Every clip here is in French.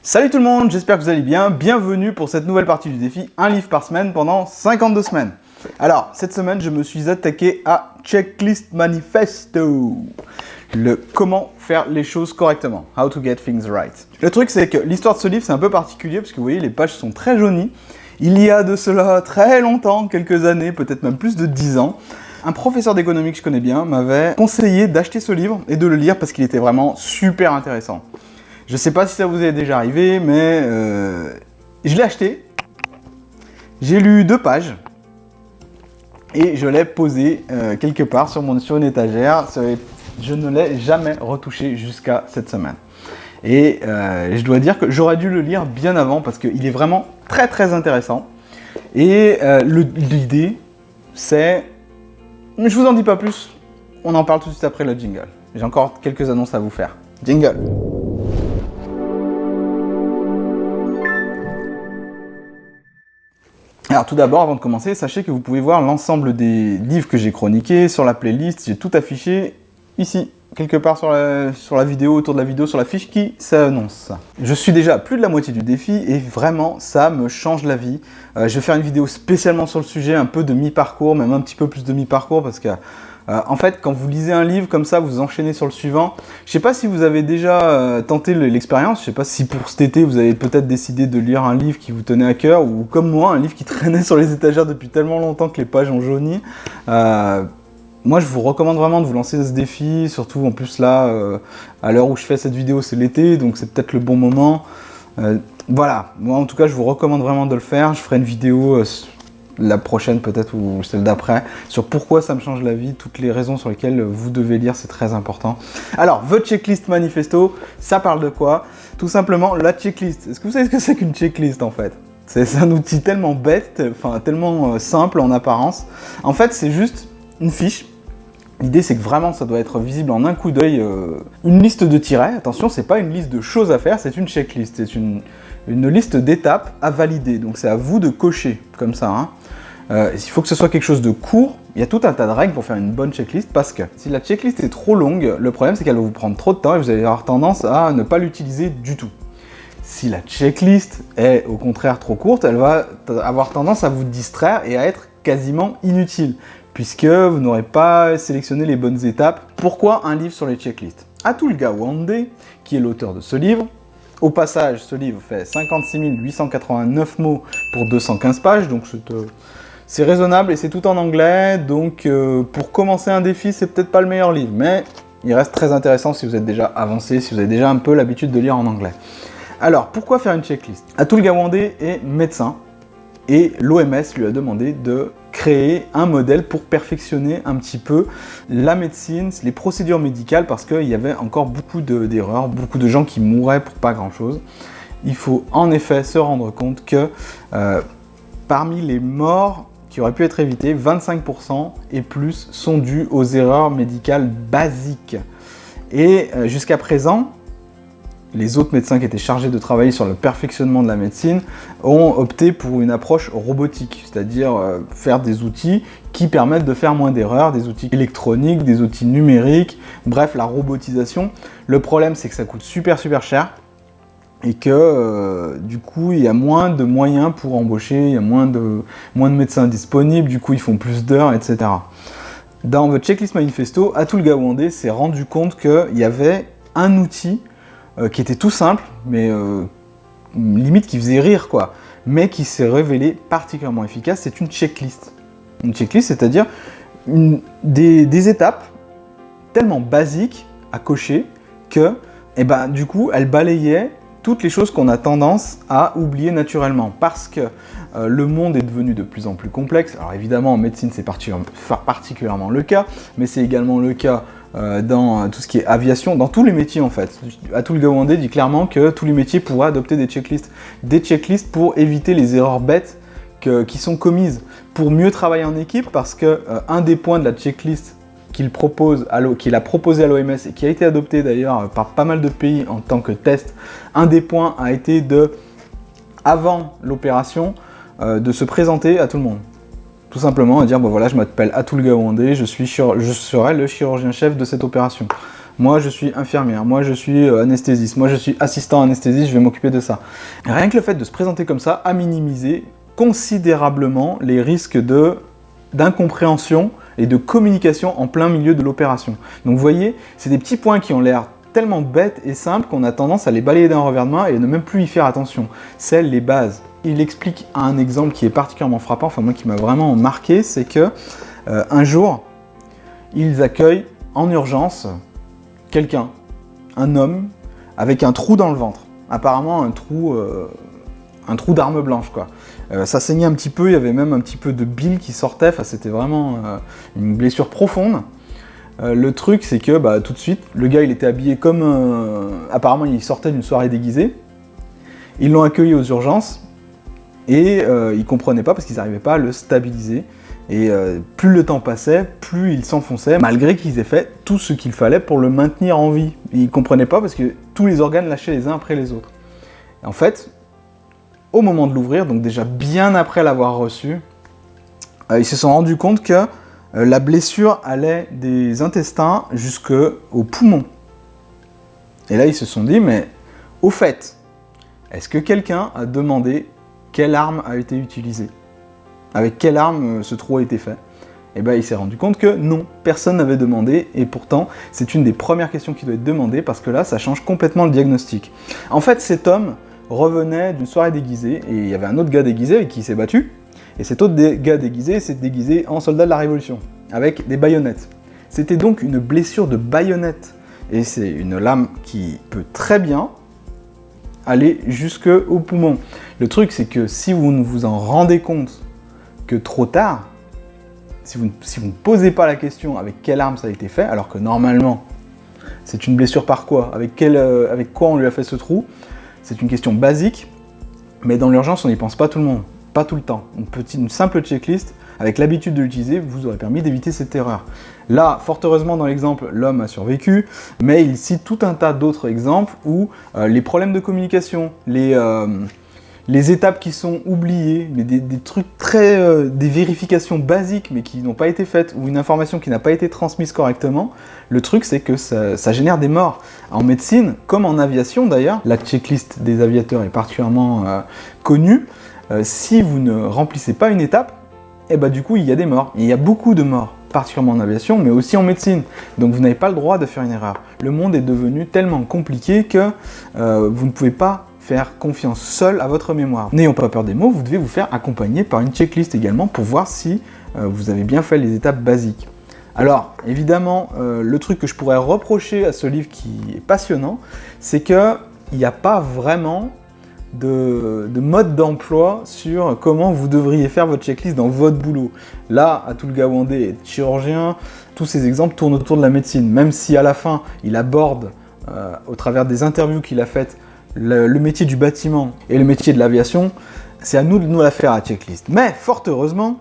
Salut tout le monde, j'espère que vous allez bien. Bienvenue pour cette nouvelle partie du défi, un livre par semaine pendant 52 semaines. Alors, cette semaine, je me suis attaqué à Checklist Manifesto. Le comment faire les choses correctement. How to get things right. Le truc, c'est que l'histoire de ce livre, c'est un peu particulier parce que vous voyez, les pages sont très jaunies. Il y a de cela très longtemps, quelques années, peut-être même plus de 10 ans, un professeur d'économie que je connais bien m'avait conseillé d'acheter ce livre et de le lire parce qu'il était vraiment super intéressant. Je ne sais pas si ça vous est déjà arrivé, mais je l'ai acheté, j'ai lu 2 pages et je l'ai posé quelque part sur une étagère. Je ne l'ai jamais retouché jusqu'à cette semaine. Et je dois dire que j'aurais dû le lire bien avant parce qu'il est vraiment très très intéressant. Et l'idée, c'est... Je vous en dis pas plus, on en parle tout de suite après le jingle. J'ai encore quelques annonces à vous faire. Jingle! Alors tout d'abord, avant de commencer, sachez que vous pouvez voir l'ensemble des livres que j'ai chroniqués sur la playlist. J'ai tout affiché ici, quelque part sur la vidéo, autour de la vidéo, sur la fiche qui s'annonce. Je suis déjà à plus de la moitié du défi et vraiment, ça me change la vie. Je vais faire une vidéo spécialement sur le sujet, un peu de mi-parcours, même un petit peu plus de mi-parcours, parce que en fait, quand vous lisez un livre comme ça, vous enchaînez sur le suivant. Je ne sais pas si vous avez déjà tenté l'expérience, je ne sais pas si pour cet été, vous avez peut-être décidé de lire un livre qui vous tenait à cœur, ou comme moi, un livre qui traînait sur les étagères depuis tellement longtemps que les pages ont jauni. Moi, je vous recommande vraiment de vous lancer ce défi, surtout en plus là, à l'heure où je fais cette vidéo, c'est l'été, donc c'est peut-être le bon moment. Voilà, moi en tout cas, je vous recommande vraiment de le faire. Je ferai une vidéo... la prochaine peut-être ou celle d'après, sur pourquoi ça me change la vie, toutes les raisons sur lesquelles vous devez lire, c'est très important. Alors, The Checklist Manifesto, ça parle de quoi? Tout simplement, la checklist. Est-ce que vous savez ce que c'est qu'une checklist en fait? C'est un outil tellement bête, enfin tellement simple en apparence. En fait, c'est juste une fiche. L'idée, c'est que vraiment, ça doit être visible en un coup d'œil. Une liste de tirets, attention, c'est pas une liste de choses à faire, c'est une checklist, c'est une liste d'étapes à valider. Donc c'est à vous de cocher, comme ça. Hein. Il faut que ce soit quelque chose de court. Il y a tout un tas de règles pour faire une bonne checklist, parce que si la checklist est trop longue, le problème c'est qu'elle va vous prendre trop de temps et vous allez avoir tendance à ne pas l'utiliser du tout. Si la checklist est au contraire trop courte, elle va avoir tendance à vous distraire et à être quasiment inutile, puisque vous n'aurez pas sélectionné les bonnes étapes. Pourquoi un livre sur les checklists? Atul Gawande, qui est l'auteur de ce livre, au passage, ce livre fait 56 889 mots pour 215 pages, donc c'est raisonnable et c'est tout en anglais, donc pour commencer un défi, c'est peut-être pas le meilleur livre, mais il reste très intéressant si vous êtes déjà avancé, si vous avez déjà un peu l'habitude de lire en anglais. Alors, pourquoi faire une checklist? Atul Gawande est médecin, et l'OMS lui a demandé de créer un modèle pour perfectionner un petit peu la médecine, les procédures médicales, parce qu'il y avait encore beaucoup d'erreurs, beaucoup de gens qui mouraient pour pas grand-chose. Il faut en effet se rendre compte que parmi les morts qui auraient pu être évitées, 25% et plus sont dus aux erreurs médicales basiques. Et jusqu'à présent, les autres médecins qui étaient chargés de travailler sur le perfectionnement de la médecine ont opté pour une approche robotique, c'est-à-dire faire des outils qui permettent de faire moins d'erreurs, des outils électroniques, des outils numériques, bref, la robotisation. Le problème, c'est que ça coûte super cher et que du coup, il y a moins de moyens pour embaucher, il y a moins de médecins disponibles, du coup, ils font plus d'heures, etc. Dans The Checklist Manifesto, Atul Gawande s'est rendu compte qu'il y avait un outil qui était tout simple, mais limite qui faisait rire, quoi, mais qui s'est révélé particulièrement efficace, c'est une checklist. Une checklist, c'est-à-dire des étapes tellement basiques à cocher que, du coup, elle balayait toutes les choses qu'on a tendance à oublier naturellement, parce que le monde est devenu de plus en plus complexe. Alors évidemment, en médecine, c'est particulièrement le cas, mais c'est également le cas dans tout ce qui est aviation, dans tous les métiers en fait. Atul Gawande dit clairement que tous les métiers pourraient adopter des checklists pour éviter les erreurs bêtes qui sont commises, pour mieux travailler en équipe, parce que un des points de la checklist qu'il a proposé à l'OMS et qui a été adopté d'ailleurs par pas mal de pays en tant que test, un des points a été avant l'opération, de se présenter à tout le monde. Tout simplement à dire, voilà, je m'appelle Atul Gawande, je serai le chirurgien-chef de cette opération. Moi, je suis infirmière. Moi, je suis anesthésiste. Moi, je suis assistant anesthésiste. Je vais m'occuper de ça. Rien que le fait de se présenter comme ça a minimisé considérablement les risques d'incompréhension et de communication en plein milieu de l'opération. Donc vous voyez, c'est des petits points qui ont l'air tellement bêtes et simples qu'on a tendance à les balayer d'un revers de main et ne même plus y faire attention. C'est les bases. Il explique un exemple qui est particulièrement frappant, enfin moi qui m'a vraiment marqué, c'est que un jour, ils accueillent en urgence quelqu'un, un homme, avec un trou dans le ventre. Apparemment un trou d'arme blanche, quoi. Ça saignait un petit peu, il y avait même un petit peu de bile qui sortait, enfin, c'était vraiment une blessure profonde. Le truc, c'est que tout de suite, le gars il était habillé comme... apparemment, il sortait d'une soirée déguisée. Ils l'ont accueilli aux urgences et ils comprenaient pas parce qu'ils n'arrivaient pas à le stabiliser. Et plus le temps passait, plus il s'enfonçait, malgré qu'ils aient fait tout ce qu'il fallait pour le maintenir en vie. Ils comprenaient pas parce que tous les organes lâchaient les uns après les autres. Et en fait, au moment de l'ouvrir, donc déjà bien après l'avoir reçu, ils se sont rendus compte que la blessure allait des intestins jusqu'aux poumons. Et là, ils se sont dit, mais au fait, est-ce que quelqu'un a demandé quelle arme a été utilisée? Avec quelle arme ce trou a été fait? Et il s'est rendu compte que non, personne n'avait demandé, et pourtant, c'est une des premières questions qui doit être demandée, parce que là, ça change complètement le diagnostic. En fait, cet homme revenait d'une soirée déguisée, et il y avait un autre gars déguisé avec qui il s'est battu, et cet autre gars déguisé s'est déguisé en soldat de la Révolution, avec des baïonnettes. C'était donc une blessure de baïonnette, et c'est une lame qui peut très bien aller jusqu'au poumon. Le truc, c'est que si vous ne vous en rendez compte que trop tard, si vous ne posez pas la question avec quelle arme ça a été fait, alors que normalement, c'est une blessure par quoi, avec quoi on lui a fait ce trou, c'est une question basique, mais dans l'urgence, on n'y pense pas tout le monde, pas tout le temps. Une simple checklist, avec l'habitude de l'utiliser, vous aurait permis d'éviter cette erreur. Là, fort heureusement, dans l'exemple, l'homme a survécu, mais il cite tout un tas d'autres exemples où les problèmes de communication, les étapes qui sont oubliées, mais des trucs des vérifications basiques mais qui n'ont pas été faites, ou une information qui n'a pas été transmise correctement, le truc c'est que ça génère des morts. En médecine, comme en aviation d'ailleurs, la checklist des aviateurs est particulièrement connue, si vous ne remplissez pas une étape, du coup il y a des morts. Et il y a beaucoup de morts, particulièrement en aviation, mais aussi en médecine. Donc vous n'avez pas le droit de faire une erreur. Le monde est devenu tellement compliqué que vous ne pouvez pas faire confiance seul à votre mémoire. N'ayons pas peur des mots, vous devez vous faire accompagner par une checklist également pour voir si vous avez bien fait les étapes basiques. Alors, évidemment, le truc que je pourrais reprocher à ce livre qui est passionnant, c'est qu'il n'y a pas vraiment de mode d'emploi sur comment vous devriez faire votre checklist dans votre boulot. Là, Atul Gawande est chirurgien, tous ces exemples tournent autour de la médecine, même si à la fin, il aborde, au travers des interviews qu'il a faites, le métier du bâtiment et le métier de l'aviation, c'est à nous de nous la faire à checklist. Mais, fort heureusement,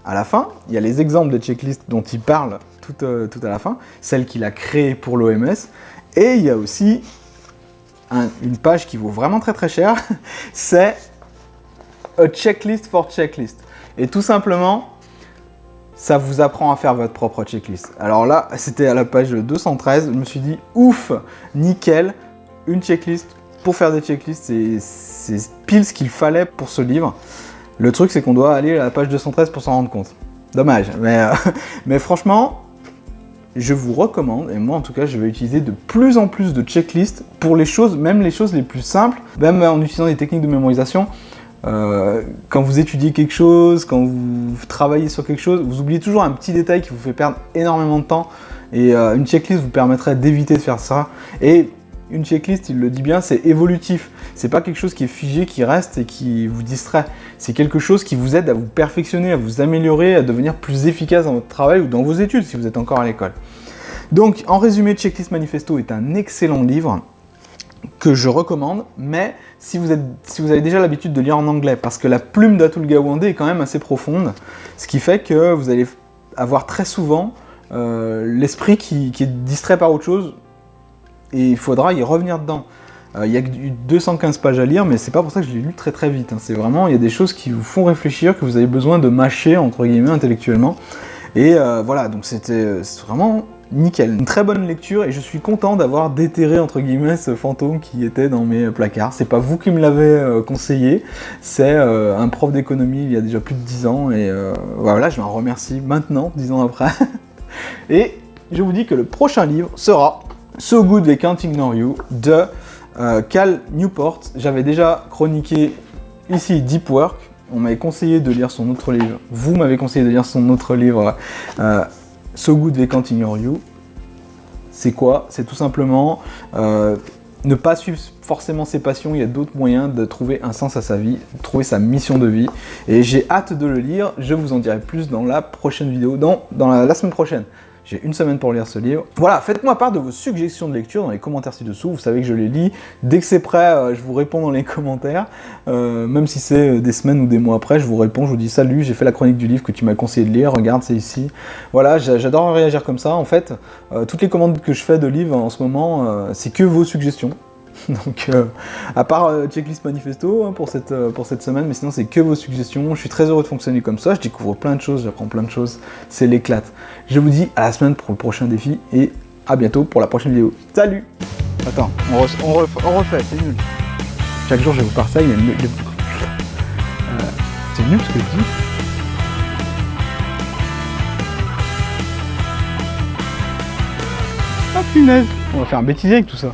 à la fin, il y a les exemples de checklist dont il parle tout à la fin, celle qu'il a créée pour l'OMS, et il y a aussi une page qui vaut vraiment très très cher, c'est A Checklist for Checklist. Et tout simplement, ça vous apprend à faire votre propre checklist. Alors là, c'était à la page 213, je me suis dit, ouf, nickel, une checklist. Pour faire des checklists, c'est pile ce qu'il fallait pour ce livre. Le truc, c'est qu'on doit aller à la page 213 pour s'en rendre compte. Dommage, mais franchement, je vous recommande, et moi en tout cas, je vais utiliser de plus en plus de checklists pour les choses, même les choses les plus simples, même en utilisant des techniques de mémorisation. Quand vous étudiez quelque chose, quand vous travaillez sur quelque chose, vous oubliez toujours un petit détail qui vous fait perdre énormément de temps, et une checklist vous permettrait d'éviter de faire ça. Et une checklist, il le dit bien, c'est évolutif. C'est pas quelque chose qui est figé, qui reste et qui vous distrait. C'est quelque chose qui vous aide à vous perfectionner, à vous améliorer, à devenir plus efficace dans votre travail ou dans vos études si vous êtes encore à l'école. Donc, en résumé, Checklist Manifesto est un excellent livre que je recommande, mais si vous avez déjà l'habitude de lire en anglais, parce que la plume d'Atul Gawande est quand même assez profonde, ce qui fait que vous allez avoir très souvent l'esprit qui est distrait par autre chose, et il faudra y revenir dedans. Il y a que 215 pages à lire, mais c'est pas pour ça que je l'ai lu très très vite. C'est vraiment, il y a des choses qui vous font réfléchir, que vous avez besoin de mâcher, entre guillemets, intellectuellement. Et voilà, donc c'était vraiment nickel. Une très bonne lecture et je suis content d'avoir déterré entre guillemets ce fantôme qui était dans mes placards. C'est pas vous qui me l'avez conseillé, c'est un prof d'économie il y a déjà plus de 10 ans et voilà, je m'en remercie maintenant, 10 ans après. Et je vous dis que le prochain livre sera So Good They Can't Ignore You de Cal Newport. J'avais déjà chroniqué ici Deep Work. On m'avait conseillé de lire son autre livre. Vous m'avez conseillé de lire son autre livre, So Good They Can't Ignore You. C'est quoi? C'est tout simplement ne pas suivre forcément ses passions. Il y a d'autres moyens de trouver un sens à sa vie, de trouver sa mission de vie. Et j'ai hâte de le lire. Je vous en dirai plus dans la prochaine vidéo, dans la semaine prochaine. J'ai une semaine pour lire ce livre. Voilà, faites-moi part de vos suggestions de lecture dans les commentaires ci-dessous. Vous savez que je les lis. Dès que c'est prêt, je vous réponds dans les commentaires. Même si c'est des semaines ou des mois après, je vous réponds, je vous dis salut, j'ai fait la chronique du livre que tu m'as conseillé de lire, regarde, c'est ici. Voilà, j'adore réagir comme ça. En fait, toutes les commandes que je fais de livres en ce moment, c'est que vos suggestions. Donc, à part Checklist Manifesto hein, pour cette semaine, mais sinon c'est que vos suggestions. Je suis très heureux de fonctionner comme ça, je découvre plein de choses, j'apprends plein de choses, c'est l'éclate. Je vous dis à la semaine pour le prochain défi et à bientôt pour la prochaine vidéo. Salut! Attends, on refait, c'est nul. Chaque jour je vais vous partager, c'est nul ce que je dis. Ah punaise! On va faire un bêtisier avec tout ça.